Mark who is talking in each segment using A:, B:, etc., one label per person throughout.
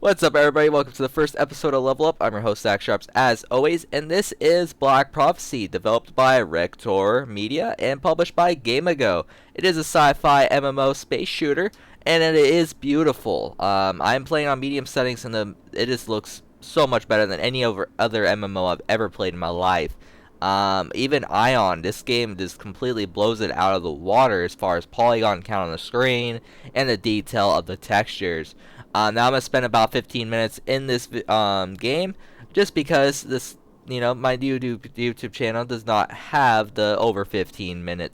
A: What's up, everybody? Welcome to the first episode of Level Up. I'm your host, Zach Sharps, as always, and this is Black Prophecy, developed by Rector Media and published by Game-A-Go. It is a sci-fi MMO space shooter, and it is beautiful. I'm playing on medium settings, and it just looks so much better than any other MMO I've ever played in my life. Even Ion, this game just completely blows it out of the water as far as polygon count on the screen and the detail of the textures. Now I'm going to spend about 15 minutes in this game, just because this, my YouTube channel does not have the over 15 minute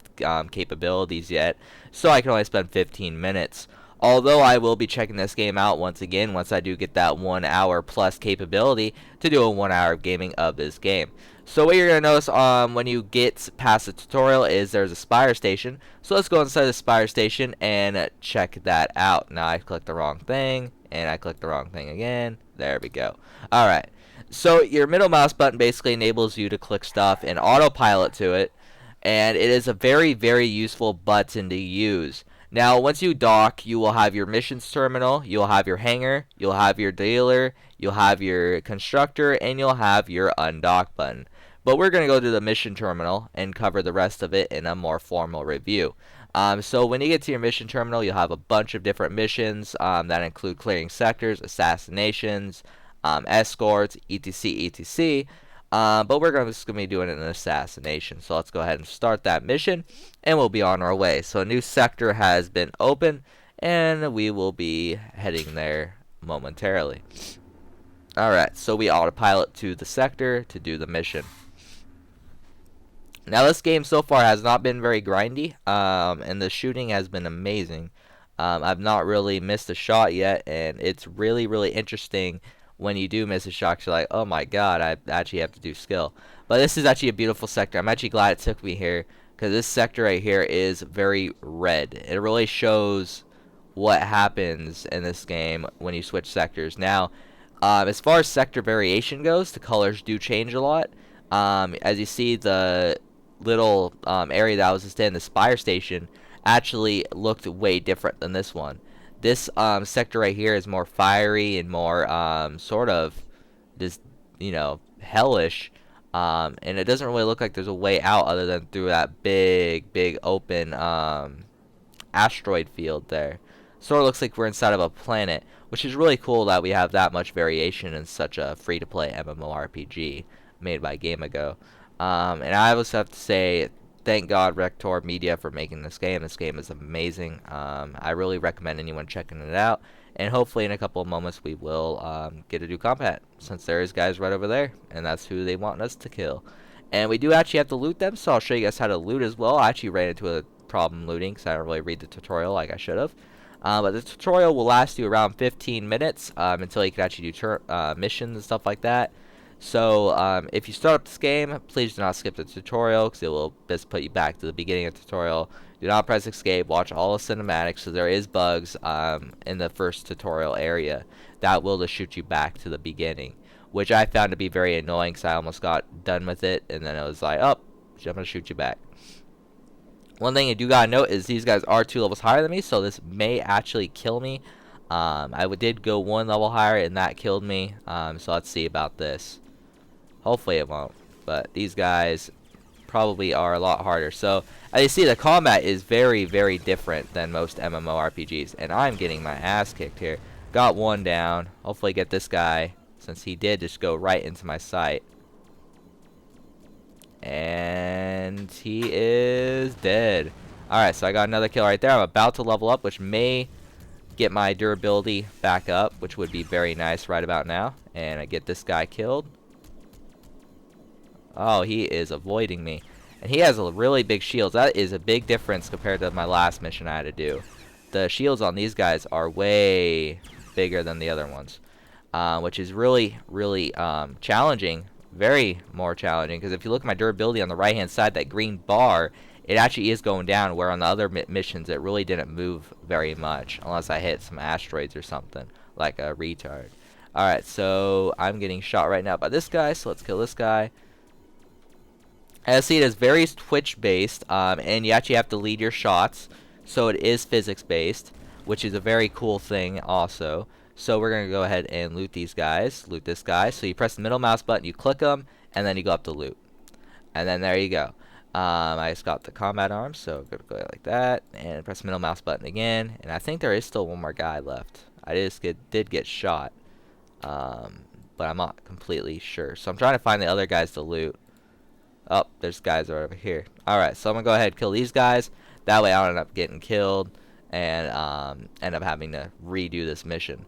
A: capabilities yet, so I can only spend 15 minutes. Although I will be checking this game out once again once I do get that 1 hour plus capability to do a 1 hour of gaming of this game. So what you're going to notice when you get past the tutorial is there's a Spire Station. So let's go inside the Spire Station and check that out. Now I clicked the wrong thing, and I clicked the wrong thing again. There we go. Alright, so your middle mouse button basically enables you to click stuff and autopilot to it. And it is a very, very useful button to use. Now, once you dock, you will have your missions terminal, you'll have your hangar, you'll have your dealer, you'll have your constructor, and you'll have your undock button. But we're going to go to the mission terminal and cover the rest of it in a more formal review. So when you get to your mission terminal, you'll have a bunch of different missions that include clearing sectors, assassinations, escorts, etc, etc. But we're just going to be doing an assassination. So let's go ahead and start that mission, and we'll be on our way. So a new sector has been opened, and we will be heading there momentarily. Alright, so we autopilot to the sector to do the mission. Now this game so far has not been very grindy, and the shooting has been amazing. I've not really missed a shot yet, and it's really, really interesting when you do miss a shot. You're like, oh my god, I actually have to do skill. But this is actually a beautiful sector. I'm actually glad it took me here, because this sector right here is very red. It really shows what happens in this game when you switch sectors. Now, as far as sector variation goes, the colors do change a lot. As you see, the little area that I was just in, the Spire Station, actually looked way different than this one. This sector right here is more fiery and more sort of just, hellish. And it doesn't really look like there's a way out other than through that big open asteroid field there. Sort of looks like we're inside of a planet, which is really cool that we have that much variation in such a free-to-play MMORPG made by Game-A-Go. And I also have to say, thank God Rector Media for making this game. This game is amazing. I really recommend anyone checking it out. And hopefully in a couple of moments we will get a new combat, since there is guys right over there, and that's who they want us to kill. And we do actually have to loot them, so I'll show you guys how to loot as well. I actually ran into a problem looting because I didn't really read the tutorial like I should have. But the tutorial will last you around 15 minutes until you can actually do missions and stuff like that. So if you start up this game, please do not skip the tutorial, because it will just put you back to the beginning of the tutorial. Do not press escape. Watch all the cinematics, so there is bugs in the first tutorial area that will just shoot you back to the beginning, which I found to be very annoying, because I almost got done with it, and then it was like, oh, I'm going to shoot you back. One thing you do gotta note is these guys are 2 levels higher than me, so this may actually kill me. I did go 1 level higher, and that killed me. So let's see about this. Hopefully it won't, but these guys probably are a lot harder. So as you see, the combat is very, very different than most MMORPGs, and I'm getting my ass kicked here. Got 1 down. Hopefully get this guy, since he did just go right into my sight. And he is dead. Alright, so I got another kill right there. I'm about to level up, which may get my durability back up, which would be very nice right about now. And I get this guy killed. Oh, he is avoiding me. And he has a really big shield. That is a big difference compared to my last mission I had to do. The shields on these guys are way bigger than the other ones, which is really, really challenging. Very more challenging, because if you look at my durability on the right hand side, that green bar, it actually is going down, where on the other missions it really didn't move very much, unless I hit some asteroids or something like a retard. Alright, so I'm getting shot right now by this guy, so let's kill this guy. As you see, it is very Twitch based, and you actually have to lead your shots, so it is physics based, which is a very cool thing also. So we're going to go ahead and loot these guys. Loot this guy. So you press the middle mouse button, you click them, and then you go up to loot. And then there you go. I just got the combat arms, so I'm going to go like that. And press the middle mouse button again. And I think there is still one more guy left. I did get shot. But I'm not completely sure. So I'm trying to find the other guys to loot. Oh, there's guys right over here. Alright, so I'm going to go ahead and kill these guys. That way I don't end up getting killed and end up having to redo this mission.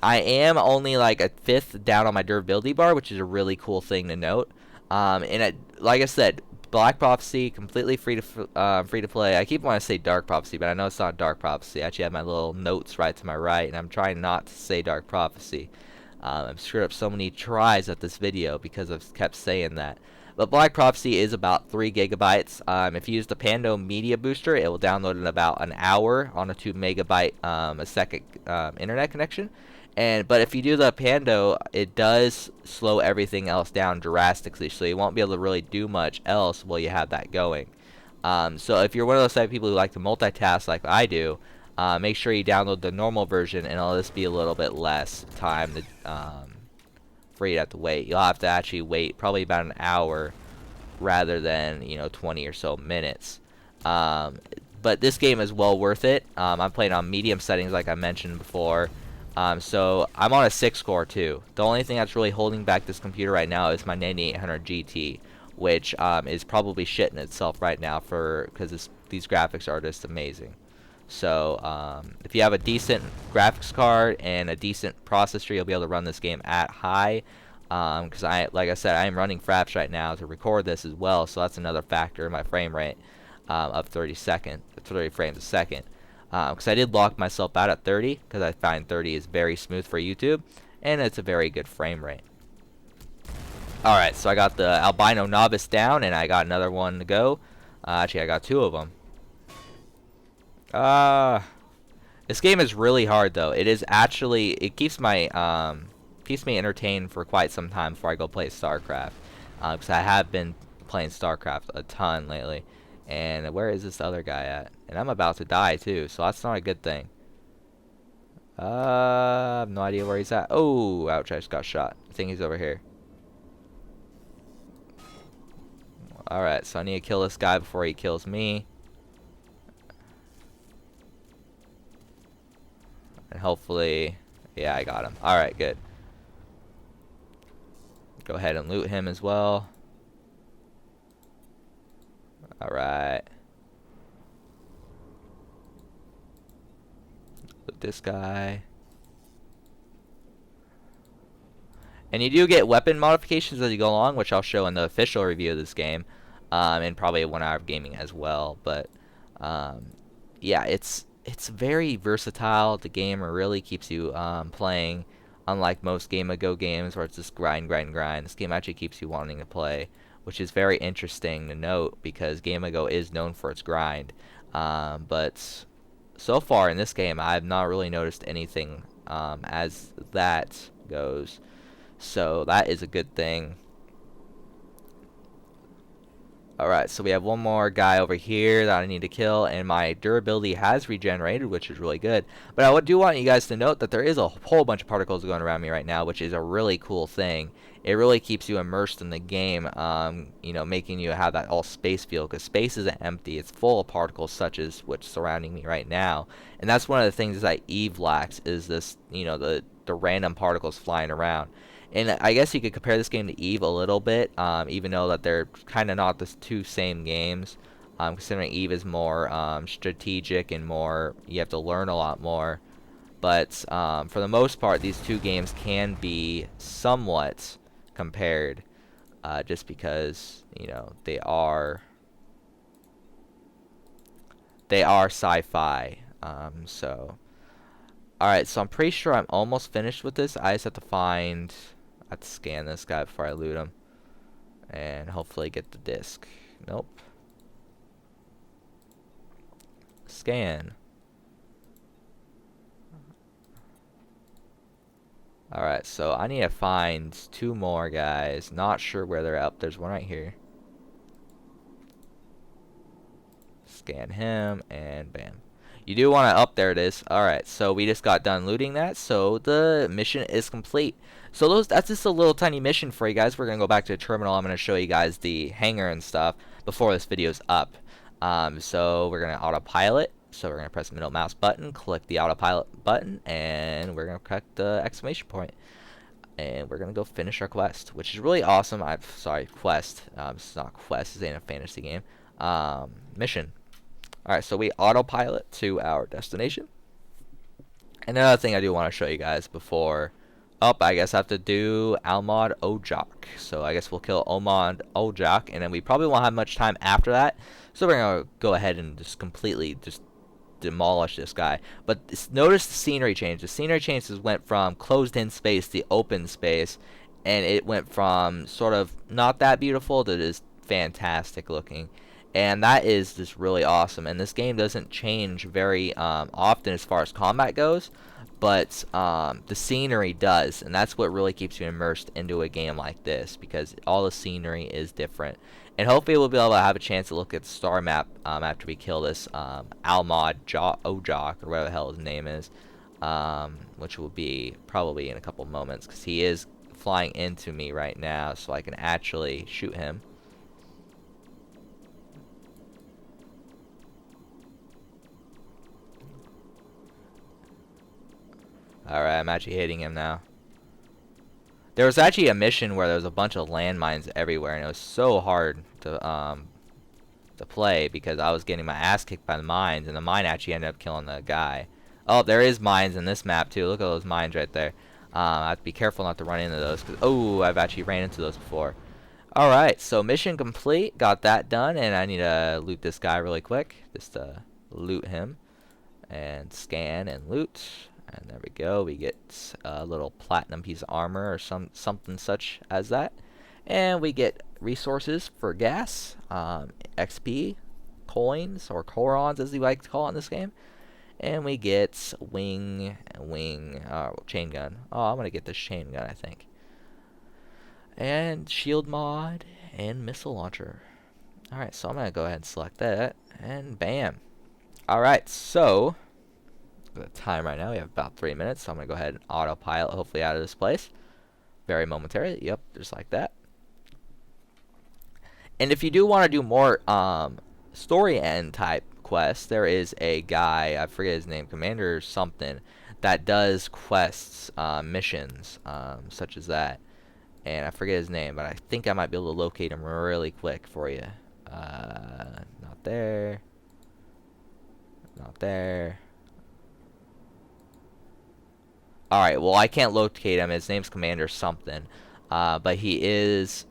A: I am only like a fifth down on my durability bar, which is a really cool thing to note. Like I said, Black Prophecy, completely free to play. I keep wanting to say Dark Prophecy, but I know it's not Dark Prophecy. I actually have my little notes right to my right, and I'm trying not to say Dark Prophecy. I've screwed up so many tries at this video because I've kept saying that. But Black Prophecy is about 3 gigabytes. If you use the Pando Media Booster, it will download in about an hour on a 2 megabyte a second internet connection. But if you do the Pando, it does slow everything else down drastically, so you won't be able to really do much else while you have that going. So if you're one of those type of people who like to multitask like I do, make sure you download the normal version, and it'll just be a little bit less time to, for you to have to wait. You'll have to actually wait probably about an hour rather than 20 or so minutes. But this game is well worth it. I'm playing on medium settings like I mentioned before. So I'm on a 6 core too. The only thing that's really holding back this computer right now is my 9800 GT, which is probably shitting itself right now because these graphics are just amazing. So if you have a decent graphics card and a decent processor, you'll be able to run this game at high. Because like I said, I am running Fraps right now to record this as well, so that's another factor in my frame rate of 30 frames a second. Because I did lock myself out at 30 because I find 30 is very smooth for YouTube, and it's a very good frame rate. Alright, so I got the albino novice down, and I got another one to go. Actually, I got 2 of them. This game is really hard though. It keeps me entertained for quite some time before I go play StarCraft. Because I have been playing StarCraft a ton lately. And where is this other guy at? And I'm about to die too, so that's not a good thing. I have no idea where he's at. Oh, ouch, I just got shot. I think he's over here. Alright, so I need to kill this guy before he kills me. And hopefully, yeah, I got him. Alright, good. Go ahead and loot him as well. Alright. Loot this guy. And you do get weapon modifications as you go along, which I'll show in the official review of this game. And probably 1 hour of gaming as well. But, yeah, it's very versatile. The game really keeps you playing, unlike most Game Go games where it's just grind. This game actually keeps you wanting to play, which is very interesting to note because Game Go is known for its grind. But so far in this game, I've not really noticed anything as that goes. So that is a good thing. Alright, so we have one more guy over here that I need to kill, and my durability has regenerated, which is really good. But I do want you guys to note that there is a whole bunch of particles going around me right now, which is a really cool thing. It really keeps you immersed in the game, making you have that all space feel, because space isn't empty. It's full of particles such as what's surrounding me right now. And that's one of the things that Eve lacks, is this, the random particles flying around. And I guess you could compare this game to Eve a little bit, even though that they're kind of not the 2 same games. Considering Eve is more strategic and more, you have to learn a lot more. But for the most part, these 2 games can be somewhat compared, just because they are sci-fi. Alright, so I'm pretty sure I'm almost finished with this. I just have to scan this guy before I loot him. And hopefully get the disc. Nope. Scan. Alright, so I need to find 2 more guys. Not sure where they're at. There's one right here. Scan him, and bam. You do want to up, there it is. Alright, so we just got done looting that, so the mission is complete. So that's just a little tiny mission for you guys. We're going to go back to the terminal. I'm going to show you guys the hangar and stuff before this video's up. So we're going to autopilot. So we're going to press the middle mouse button, click the autopilot button, and we're going to click the exclamation point. And we're going to go finish our quest, which is really awesome. Sorry, quest. It's not quest. This ain't a fantasy game. Mission. Alright, so we autopilot to our destination. Another thing I do want to show you guys before... Oh, I guess I have to do Almod Ojak. So I guess we'll kill Almod Ojak, and then we probably won't have much time after that. So we're going to go ahead and just completely just demolish this guy. But notice the scenery change. The scenery changes went from closed-in space to open space, and it went from sort of not that beautiful to just fantastic looking. And that is just really awesome. And this game doesn't change very often as far as combat goes, but the scenery does, and that's what really keeps you immersed into a game like this, because all the scenery is different. And hopefully we'll be able to have a chance to look at the star map after we kill this Almod Ojak, or whatever the hell his name is, which will be probably in a couple moments, because he is flying into me right now, so I can actually shoot him. Alright, I'm actually hitting him now. There was actually a mission where there was a bunch of landmines everywhere, and it was so hard to play because I was getting my ass kicked by the mines, and the mine actually ended up killing the guy. Oh, there is mines in this map too. Look at those mines right there. I have to be careful not to run into those, cause, oh, I've actually ran into those before. Alright, so mission complete. Got that done, and I need to loot this guy really quick. Just to loot him. And scan and loot. And there we go. We get a little platinum piece of armor or something such as that. And we get resources for gas, XP, coins, or corons as we like to call it in this game. And we get chain gun. Oh, I'm going to get this chain gun, I think. And shield mod and missile launcher. Alright, so I'm going to go ahead and select that. And bam. Alright, so... the time right now, we have about 3 minutes, so I'm going to go ahead and autopilot hopefully out of this place very momentarily. Yep, just like that. And if you do want to do more story end type quests, there is a guy, I forget his name, Commander or something, that does quests, missions, such as that. And I forget his name, but I think I might be able to locate him really quick for you. Not there. Not there. Alright, well, I can't locate him. His name's Commander something. But he is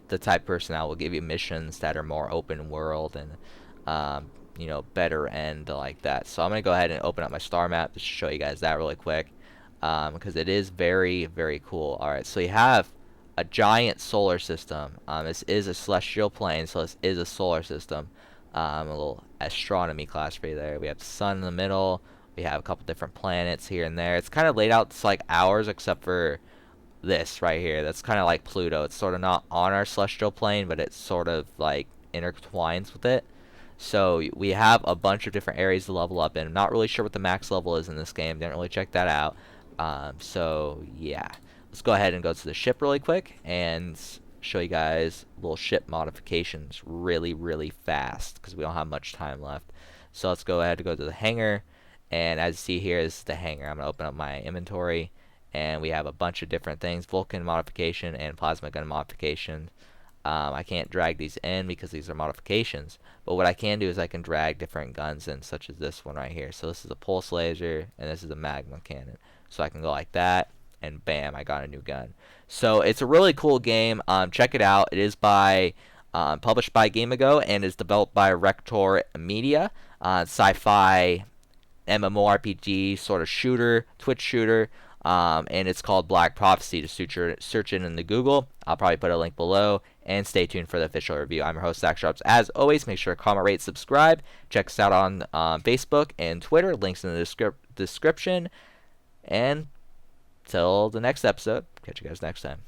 A: the type of person that will give you missions that are more open world and, you know, better end like that. So I'm going to go ahead and open up my star map just to show you guys that really quick. Because it is very, very cool. Alright, so you have a giant solar system. This is a celestial plane, so this is a solar system. A little astronomy class for you there. We have the sun in the middle. We have a couple different planets here and there. It's kind of laid out just like ours, except for this right here. That's kind of like Pluto. It's sort of not on our celestial plane, but it sort of like intertwines with it. So we have a bunch of different areas to level up in. I'm not really sure what the max level is in this game. Didn't really check that out. So yeah, let's go ahead and go to the ship really quick and show you guys little ship modifications really, really fast because we don't have much time left. So let's go ahead and go to the hangar. And as you see here, this is the hangar. I'm going to open up my inventory, and we have a bunch of different things, Vulcan modification and plasma gun modification. I can't drag these in because these are modifications, but what I can do is I can drag different guns in, such as this one right here. So this is a pulse laser, and this is a magma cannon. So I can go like that, and bam, I got a new gun. So it's a really cool game. Check it out. It is by published by Game Ago and is developed by Rector Media. Sci-Fi MMORPG sort of shooter, Twitch shooter, and it's called Black Prophecy. To search it in the Google. I'll probably put a link below, and stay tuned for the official review. I'm your host, Zach Sharps. As always, make sure to comment, rate, subscribe. Check us out on Facebook and Twitter. Links in the description. And till the next episode, catch you guys next time.